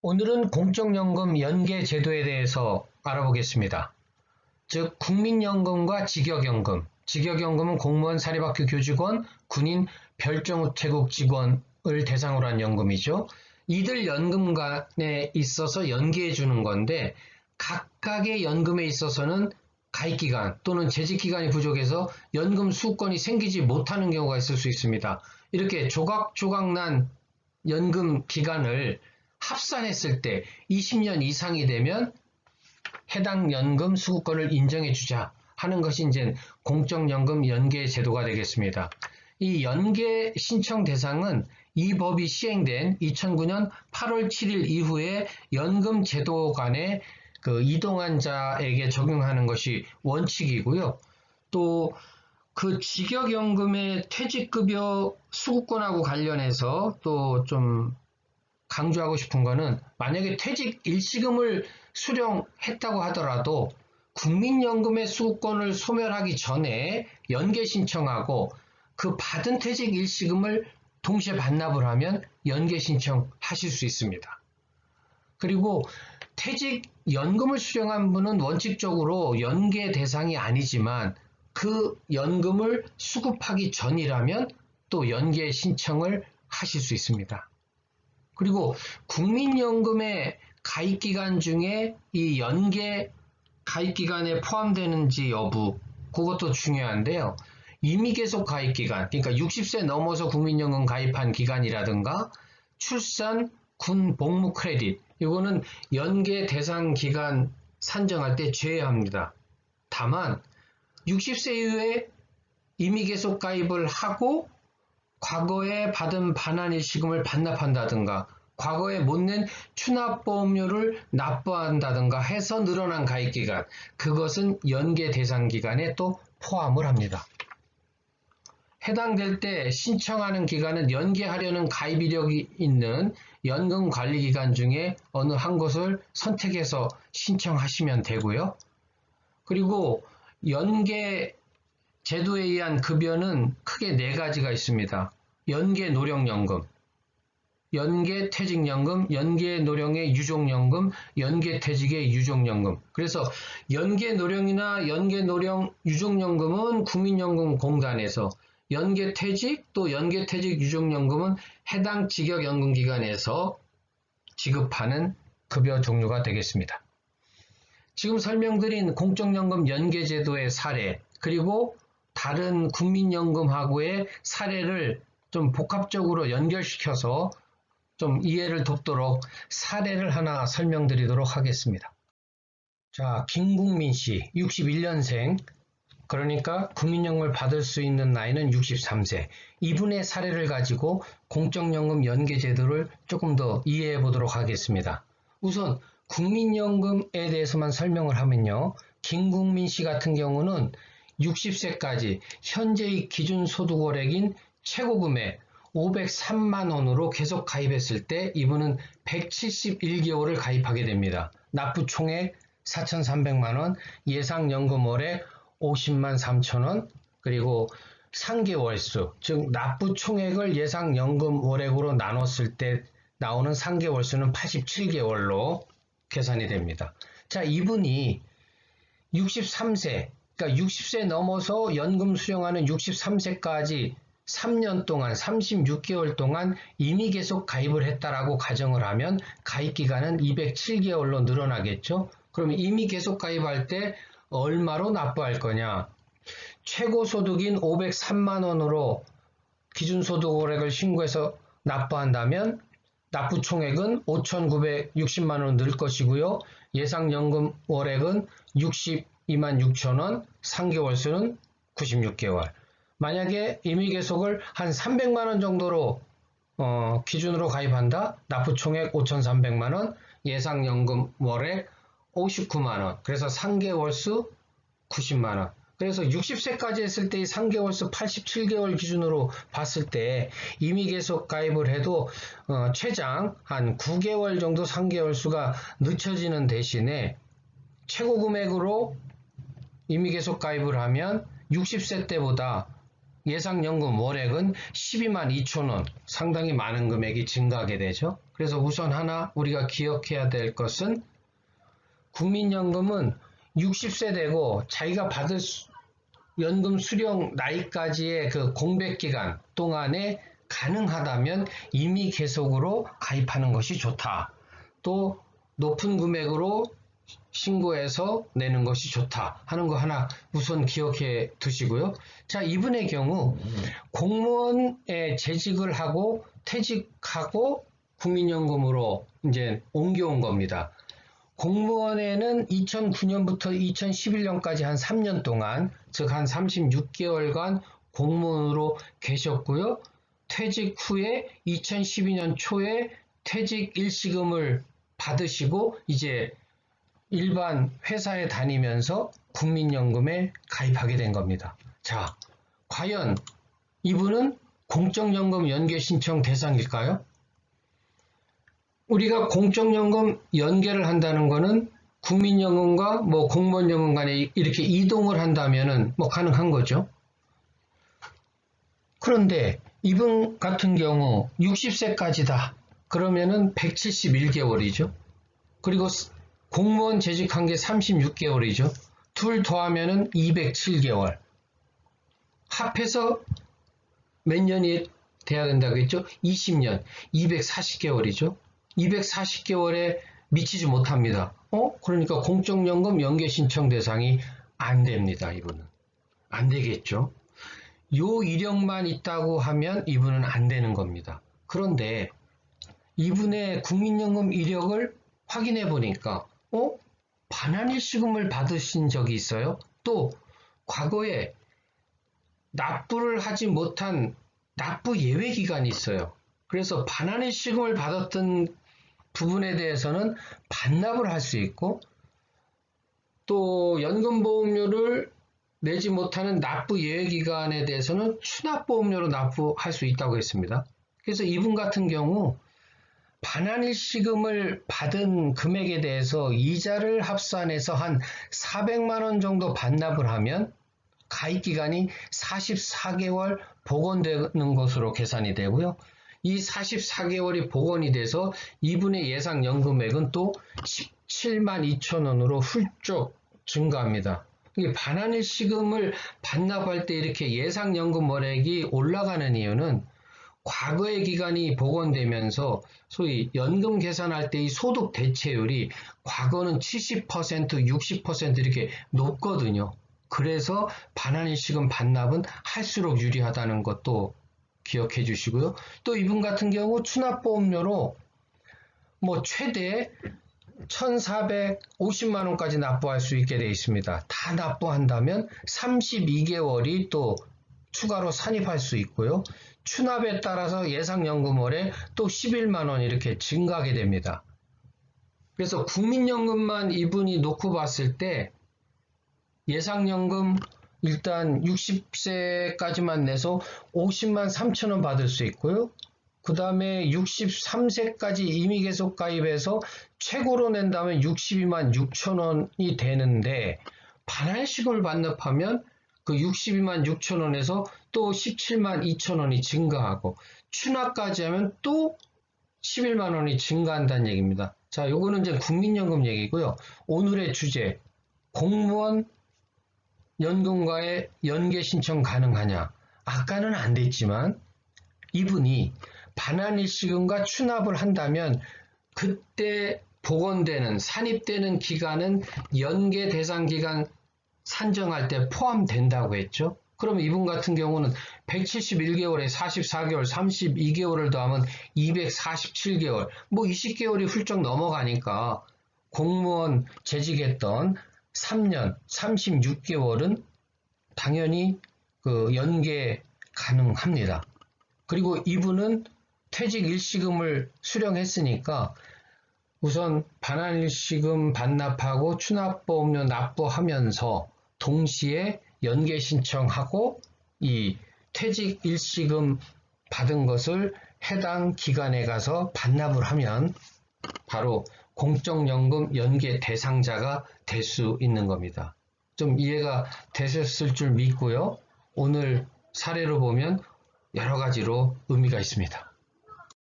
오늘은 공적연금 연계 제도에 대해서 알아보겠습니다. 즉 국민연금과 직역연금, 직역연금은 공무원, 사립학교 교직원, 군인, 별정우체국 직원을 대상으로 한 연금이죠. 이들 연금 간에 있어서 연계해 주는 건데 각각의 연금에 있어서는 가입기간 또는 재직기간이 부족해서 연금 수급권이 생기지 못하는 경우가 있을 수 있습니다. 이렇게 조각조각 난 연금 기간을 합산했을 때 20년 이상이 되면 해당 연금 수급권을 인정해 주자 하는 것이 이제 공적연금 연계 제도가 되겠습니다. 이 연계 신청 대상은 이 법이 시행된 2009년 8월 7일 이후에 연금 제도 간에 이동한 자에게 적용하는 것이 원칙이고요. 또 그 직역연금의 퇴직급여 수급권하고 관련해서 또 좀 강조하고 싶은 거는 만약에 퇴직 일시금을 수령했다고 하더라도 국민연금의 수급권을 소멸하기 전에 연계 신청하고 그 받은 퇴직 일시금을 동시에 반납을 하면 연계 신청하실 수 있습니다. 그리고 퇴직연금을 수령한 분은 원칙적으로 연계 대상이 아니지만 그 연금을 수급하기 전이라면 또 연계 신청을 하실 수 있습니다. 그리고 국민연금의 가입기간 중에 이 연계 가입기간에 포함되는지 여부, 그것도 중요한데요. 이미 계속 가입기간, 그러니까 60세 넘어서 국민연금 가입한 기간이라든가 출산, 군 복무 크레딧, 이거는 연계 대상 기간 산정할 때 제외합니다. 다만 60세 이후에 이미 계속 가입을 하고 과거에 받은 반환일시금을 반납한다든가 과거에 못 낸 추납보험료를 납부한다든가 해서 늘어난 가입기간, 그것은 연계 대상 기간에 또 포함을 합니다. 해당될 때 신청하는 기간은 연계하려는 가입 이력이 있는 연금관리기간 중에 어느 한 곳을 선택해서 신청하시면 되고요. 그리고 연계 제도에 의한 급여는 크게 네 가지가 있습니다. 연계 노령연금, 연계 퇴직연금, 연계 노령의 유족연금, 연계 퇴직의 유족연금. 그래서 연계 노령이나 연계 노령 유족연금은 국민연금공단에서, 연계 퇴직 또 연계 퇴직 유족연금은 해당 직역연금기관에서 지급하는 급여 종류가 되겠습니다. 지금 설명드린 공적연금 연계제도의 사례, 그리고 다른 국민연금하고의 사례를 좀 복합적으로 연결시켜서 좀 이해를 돕도록 사례를 하나 설명드리도록 하겠습니다. 자, 김국민 씨, 61년생, 그러니까 국민연금을 받을 수 있는 나이는 63세. 이분의 사례를 가지고 공적연금 연계제도를 조금 더 이해해 보도록 하겠습니다. 우선 국민연금에 대해서만 설명을 하면요. 김국민 씨 같은 경우는 60세까지 현재의 기준소득월액인 최고금액 503만 원으로 계속 가입했을 때 이분은 171개월을 가입하게 됩니다. 납부 총액 4,300만 원, 예상연금월액 50만 3천 원, 그리고 상계월수, 즉 납부 총액을 예상연금월액으로 나눴을 때 나오는 상계월수는 87개월로 계산이 됩니다. 자, 이분이 63세, 그러니까 60세 넘어서 연금 수령하는 63세까지 3년 동안 36개월 동안 이미 계속 가입을 했다라고 가정을 하면 가입기간은 207개월로 늘어나겠죠. 그러면 이미 계속 가입할 때 얼마로 납부할 거냐? 최고소득인 503만 원으로 기준소득월액을 신고해서 납부한다면 납부 총액은 5,960만 원 늘 것이고요. 예상연금 월액은 62만 6천 원, 상계월수는 96개월. 만약에 임의계속을 한 300만 원 정도로 기준으로 가입한다. 납부 총액 5,300만 원, 예상연금 월액 59만 원. 그래서 상계월수 90만 원. 그래서 60세까지 했을 때의 상계월수 87개월 기준으로 봤을 때 이미 계속 가입을 해도 최장 한 9개월 정도 상계월수가 늦춰지는 대신에 최고 금액으로 이미 계속 가입을 하면 60세 때보다 예상연금 월액은 12만 2천 원, 상당히 많은 금액이 증가하게 되죠. 그래서 우선 하나 우리가 기억해야 될 것은 국민연금은 60세 되고 자기가 받을 연금 수령 나이까지의 그 공백기간 동안에 가능하다면 임의 계속으로 가입하는 것이 좋다. 또 높은 금액으로 신고해서 내는 것이 좋다 하는 거 하나 우선 기억해 두시고요. 자, 이분의 경우 공무원에 재직을 하고 퇴직하고 국민연금으로 이제 옮겨온 겁니다. 공무원에는 2009년부터 2011년까지 한 3년 동안, 즉 한 36개월간 공무원으로 계셨고요. 퇴직 후에 2012년 초에 퇴직 일시금을 받으시고 이제 일반 회사에 다니면서 국민연금에 가입하게 된 겁니다. 자, 과연 이분은 공적연금 연계 신청 대상일까요? 우리가 공적연금 연계를 한다는 것은 국민연금과 뭐 공무원연금 간에 이렇게 이동을 한다면은 뭐 가능한 거죠. 그런데 이분 같은 경우 60세까지다. 그러면은 171개월이죠. 그리고 공무원 재직한 게 36개월이죠. 둘 더하면은 207개월. 합해서 몇 년이 돼야 된다고 했죠? 20년. 240개월이죠. 240개월에 미치지 못합니다. 그러니까 공적연금 연계 신청 대상이 안 됩니다. 이분은. 안 되겠죠. 요 이력만 있다고 하면 이분은 안 되는 겁니다. 그런데 이분의 국민연금 이력을 확인해 보니까 반환일시금을 받으신 적이 있어요. 또 과거에 납부를 하지 못한 납부 예외 기간이 있어요. 그래서 반환일시금을 받았던 부분에 대해서는 반납을 할 수 있고 또 연금보험료를 내지 못하는 납부 예외 기간에 대해서는 추납보험료로 납부할 수 있다고 했습니다. 그래서 이분 같은 경우 반환일시금을 받은 금액에 대해서 이자를 합산해서 한 400만 원 정도 반납을 하면 가입기간이 44개월 복원되는 것으로 계산이 되고요. 이 44개월이 복원이 돼서 이분의 예상연금액은 또 17만 2천 원으로 훌쩍 증가합니다. 반환일시금을 반납할 때 이렇게 예상연금 월액이 올라가는 이유는 과거의 기간이 복원되면서 소위 연금 계산할 때 이 소득 대체율이 과거는 70%, 60% 이렇게 높거든요. 그래서 반환일시금 반납은 할수록 유리하다는 것도 기억해 주시고요. 또 이분 같은 경우 추납보험료로 뭐 최대 1,450만 원까지 납부할 수 있게 되어 있습니다. 다 납부한다면 32개월이 또 추가로 산입할 수 있고요. 추납에 따라서 예상연금월에 또 11만 원 이렇게 증가하게 됩니다. 그래서 국민연금만 이분이 놓고 봤을 때 예상연금 일단 60세까지만 내서 50만 3천 원 받을 수 있고요. 그 다음에 63세까지 임의계속 가입해서 최고로 낸다면 62만 6천 원이 되는데 반환일시금을 반납하면 그 62만 6천 원에서 또 17만 2천 원이 증가하고 추납까지 하면 또 11만 원이 증가한다는 얘기입니다. 자, 요거는 이제 국민연금 얘기고요. 오늘의 주제, 공무원 연금과의 연계 신청 가능하냐? 아까는 안 됐지만 이분이 반환일시금과 추납을 한다면 그때 복원되는 산입되는 기간은 연계 대상 기간 산정할 때 포함된다고 했죠. 그럼 이분 같은 경우는 171개월에 44개월, 32개월을 더하면 247개월, 뭐 20개월이 훌쩍 넘어가니까 공무원 재직했던 3년, 36개월은 당연히 그 연계 가능합니다. 그리고 이분은 퇴직 일시금을 수령했으니까 우선 반환일시금 반납하고 추납보험료 납부하면서 동시에 연계 신청하고 이 퇴직 일시금 받은 것을 해당 기관에 가서 반납을 하면 바로 공적연금 연계 대상자가 될 수 있는 겁니다. 좀 이해가 되셨을 줄 믿고요. 오늘 사례로 보면 여러 가지로 의미가 있습니다.